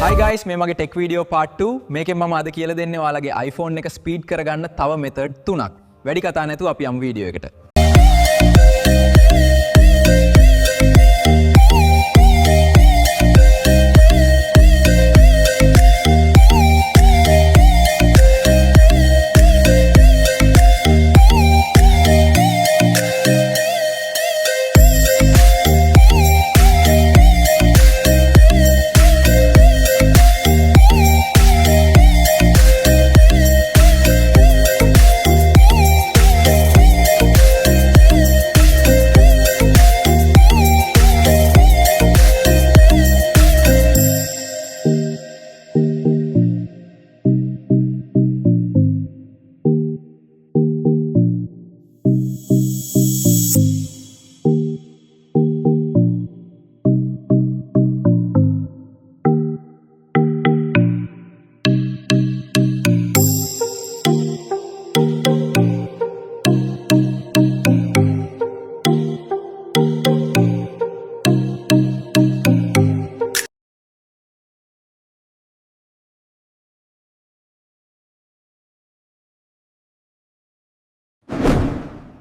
Hi guys, මේ මගේ tech video part 2. මේකෙන් මම අද කියලා දෙන්නේ ඔයාලගේ iPhone එක speed කරගන්න තව method 3ක්. වැඩි කතා නැතුව අපි යමු වීඩියෝ එකට.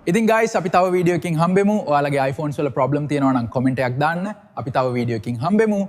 ඉතින් guys අපි තව වීඩියෝ එකකින් හම්බෙමු. ඔයාලගේ iPhones වල problem තියෙනවා නම් comment එකක් දාන්න. අපි තව වීඩියෝ එකකින් හම්බෙමු.